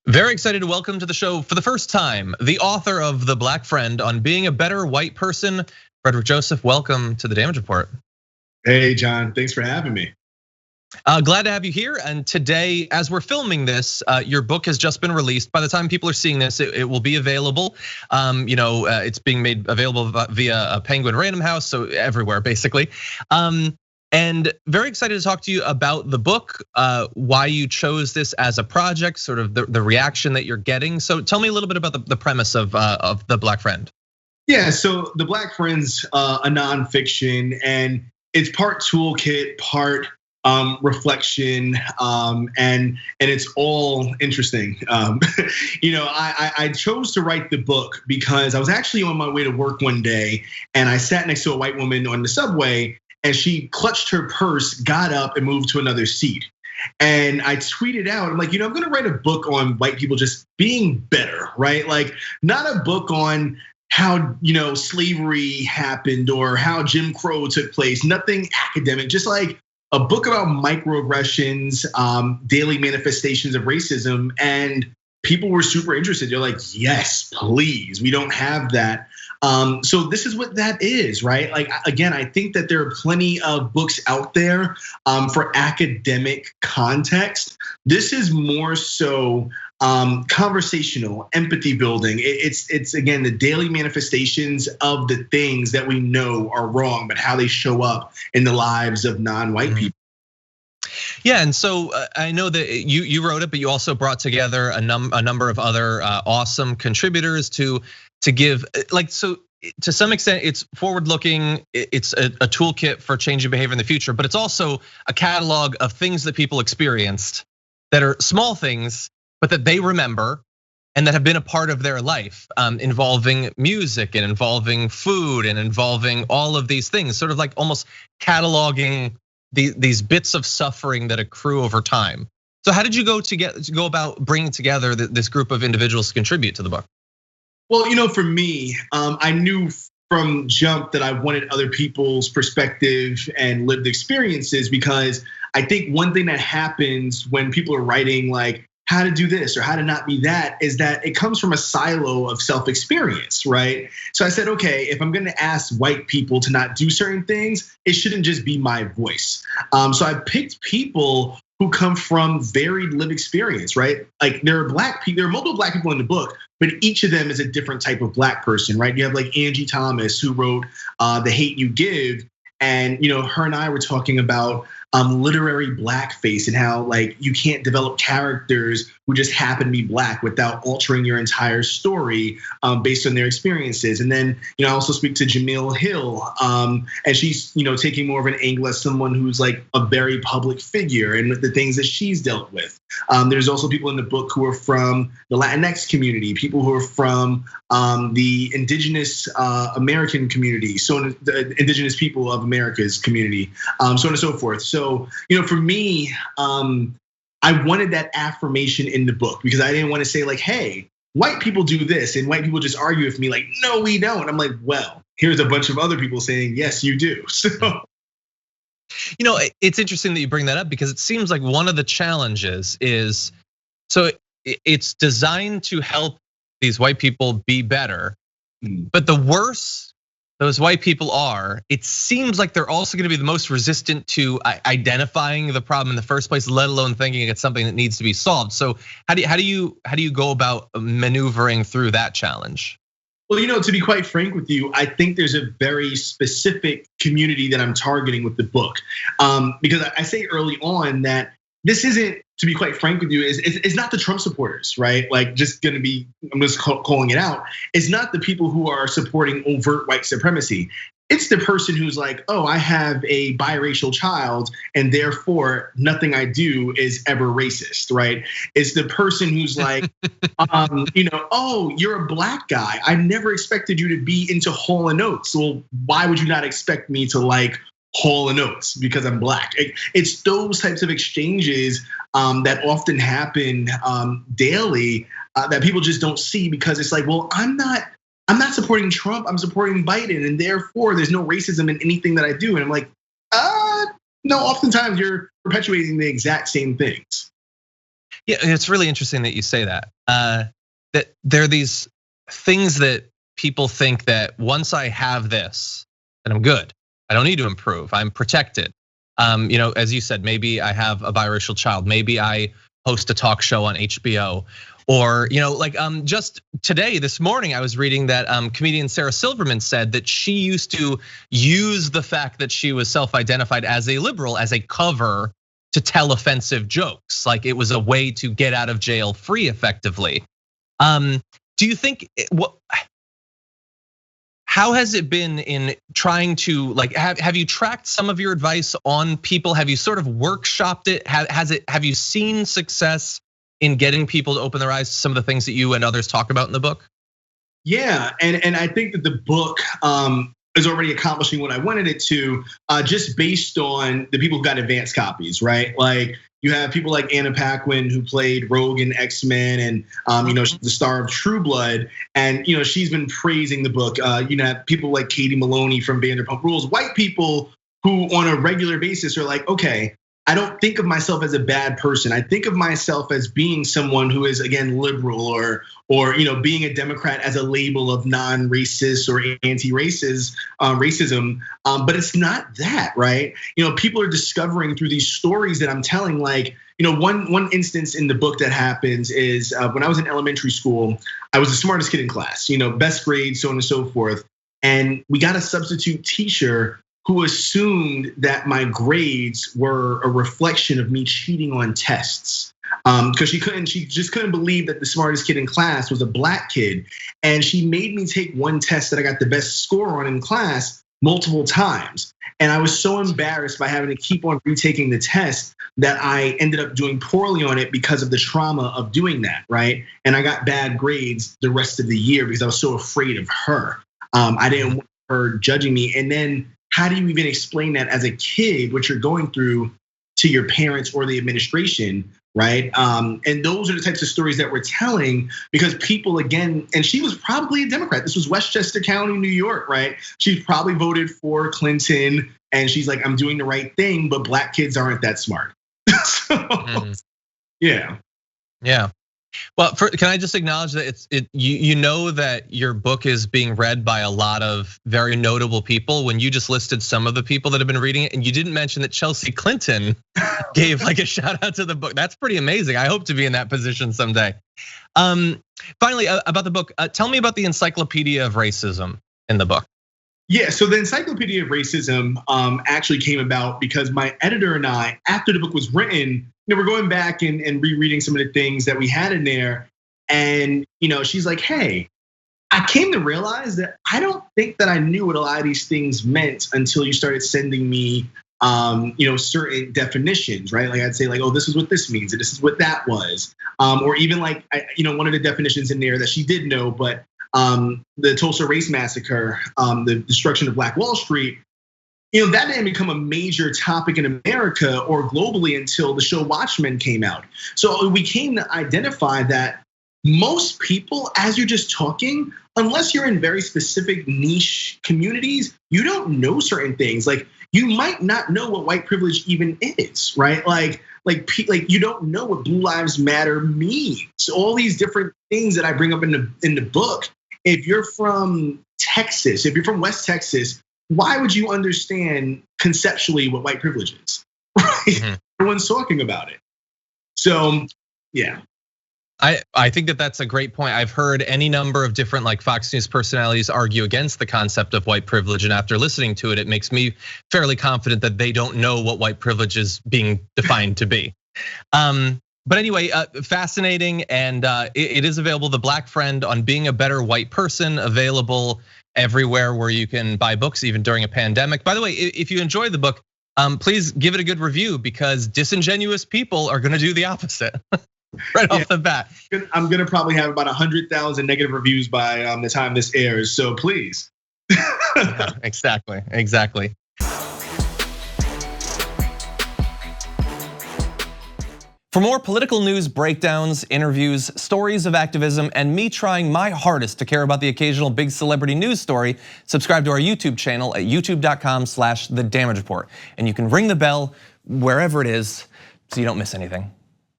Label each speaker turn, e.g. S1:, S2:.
S1: Very excited to welcome to the show for the first time, the author of The Black Friend on Being a Better White Person, Frederick Joseph. Welcome to the Damage Report.
S2: Hey, John, thanks for having me.
S1: Glad to have you here. And today, as we're filming this, your book has just been released. By the time people are seeing this, it will be available. It's being made available via a Penguin Random House, so everywhere basically. And very excited to talk to you about the book, why you chose this as a project, sort of the reaction that you're getting. So tell me a little bit about the premise of The Black Friend.
S2: Yeah, so The Black Friend's a nonfiction, and it's part toolkit, part reflection, and it's all interesting. I chose to write the book because I was actually on my way to work one day, and I sat next to a white woman on the subway. And she clutched her purse, got up, and moved to another seat. And I tweeted out, I'm like, I'm gonna write a book on white people just being better, right? Like, not a book on how slavery happened or how Jim Crow took place, nothing academic, just like a book about microaggressions, daily manifestations of racism. And people were super interested. They're like, yes, please, we don't have that. So this is what that is, right? Like, again, I think that there are plenty of books out there for academic context. This is more so conversational, empathy building. It's again, the daily manifestations of the things that we know are wrong, but how they show up in the lives of non-white people.
S1: Yeah, and so I know that you wrote it, but you also brought together a number of other awesome contributors to give, like, so to some extent it's forward-looking, it's a toolkit for changing behavior in the future, but it's also a catalog of things that people experienced that are small things, but that they remember and that have been a part of their life, involving music and involving food and involving all of these things, sort of like almost cataloging these bits of suffering that accrue over time. So how did you go about bringing together this group of individuals to contribute to the book?
S2: Well, for me, I knew from jump that I wanted other people's perspective and lived experiences, because I think one thing that happens when people are writing like how to do this or how to not be that is that it comes from a silo of self-experience, right? So I said, okay, if I'm gonna ask white people to not do certain things, it shouldn't just be my voice. So I picked people who come from varied lived experience, right? Like there are multiple black people in the book, but each of them is a different type of black person, right? You have like Angie Thomas, who wrote The Hate U Give, and her and I were talking about literary blackface and how like you can't develop characters who just happen to be black without altering your entire story based on their experiences. And then I also speak to Jamil Hill, and she's taking more of an angle as someone who's like a very public figure and the things that she's dealt with. There's also people in the book who are from the Latinx community, people who are from the indigenous American community, so the indigenous people of America's community, so on and so forth. So, for me, I wanted that affirmation in the book because I didn't want to say like, hey, white people do this and white people just argue with me like, no, we don't. I'm like, well, here's a bunch of other people saying, yes, you do. So.
S1: It's interesting that you bring that up because it seems like one of the challenges is, so it's designed to help these white people be better, but the worse those white people are, it seems like they're also gonna be the most resistant to identifying the problem in the first place, let alone thinking it's something that needs to be solved. So how do you go about maneuvering through that challenge?
S2: Well, to be quite frank with you, I think there's a very specific community that I'm targeting with the book. Because I say early on that this isn't, to be quite frank with you, it's not the Trump supporters, right? Like I'm just calling it out. It's not the people who are supporting overt white supremacy. It's the person who's like, oh, I have a biracial child and therefore nothing I do is ever racist, right? It's the person who's like, oh, you're a black guy. I never expected you to be into Hall & Oates. Well, why would you not expect me to like Hall & Oates because I'm black? It's those types of exchanges that often happen daily that people just don't see because it's like, well, I'm not supporting Trump, I'm supporting Biden, and therefore there's no racism in anything that I do. And I'm like, no, oftentimes you're perpetuating the exact same things.
S1: Yeah, it's really interesting that you say that. That there are these things that people think that once I have this, then I'm good. I don't need to improve. I'm protected. As you said, maybe I have a biracial child. Maybe I host a talk show on HBO. Or, just today, this morning, I was reading that comedian Sarah Silverman said that she used to use the fact that she was self-identified as a liberal as a cover to tell offensive jokes. Like it was a way to get out of jail free effectively. Do you think how has it been in trying to have you tracked some of your advice on people? Have you sort of workshopped it? Have you seen success in getting people to open their eyes to some of the things that you and others talk about in the book?
S2: Yeah, and I think that the book is already accomplishing what I wanted it to, just based on the people who got advanced copies, right? Like you have people like Anna Paquin who played Rogue in X-Men, and she's the star of True Blood, and she's been praising the book. You have people like Katie Maloney from Vanderpump Rules, white people who on a regular basis are like, okay, I don't think of myself as a bad person. I think of myself as being someone who is, again, liberal or being a Democrat as a label of non-racist or racism. But it's not that, right? People are discovering through these stories that I'm telling, one instance in the book that happens is when I was in elementary school, I was the smartest kid in class, best grade, so on and so forth. And we got a substitute teacher who assumed that my grades were a reflection of me cheating on tests. Because she just couldn't believe that the smartest kid in class was a black kid. And she made me take one test that I got the best score on in class multiple times. And I was so embarrassed by having to keep on retaking the test that I ended up doing poorly on it because of the trauma of doing that, right? And I got bad grades the rest of the year because I was so afraid of her. I didn't want her judging me. And then how do you even explain that as a kid, what you're going through, to your parents or the administration, right? And those are the types of stories that we're telling because people, again, and she was probably a Democrat. This was Westchester County, New York, right? She probably voted for Clinton and she's like, I'm doing the right thing, but black kids aren't that smart. Yeah.
S1: Yeah. Well, can I just acknowledge that you know that your book is being read by a lot of very notable people when you just listed some of the people that have been reading it, and you didn't mention that Chelsea Clinton gave a shout out to the book. That's pretty amazing. I hope to be in that position someday. Finally, about the book, tell me about the Encyclopedia of Racism in the book.
S2: Yeah, so the Encyclopedia of Racism actually came about because my editor and I, after the book was written, we're going back and rereading some of the things that we had in there. And she's like, hey, I came to realize that I don't think that I knew what a lot of these things meant until you started sending me certain definitions, right? Like I'd say oh, this is what this means, and this is what that was. Or even one of the definitions in there that she did know, but the Tulsa Race Massacre, the destruction of Black Wall Street, that didn't become a major topic in America or globally until the show Watchmen came out. So we came to identify that most people, as you're just talking, unless you're in very specific niche communities, you don't know certain things. Like you might not know what white privilege even is, right? Like you don't know what Blue Lives Matter means. All these different things that I bring up in the book. If you're from Texas, if you're from West Texas, why would you understand conceptually what white privilege is? Right? Mm-hmm. Everyone's talking about it. So, yeah.
S1: I think that's a great point. I've heard any number of different Fox News personalities argue against the concept of white privilege, and after listening to it, it makes me fairly confident that they don't know what white privilege is being defined to be. But anyway, fascinating, and it is available. The Black Friend on Being a Better White Person, available everywhere where you can buy books, even during a pandemic. By the way, if you enjoy the book, please give it a good review because disingenuous people are going to do the opposite. Right off the bat.
S2: I'm gonna probably have about 100,000 negative reviews by the time this airs, so please.
S1: Yeah, exactly. For more political news breakdowns, interviews, stories of activism, and me trying my hardest to care about the occasional big celebrity news story, subscribe to our YouTube channel at youtube.com/The Damage Report. And you can ring the bell wherever it is so you don't miss anything.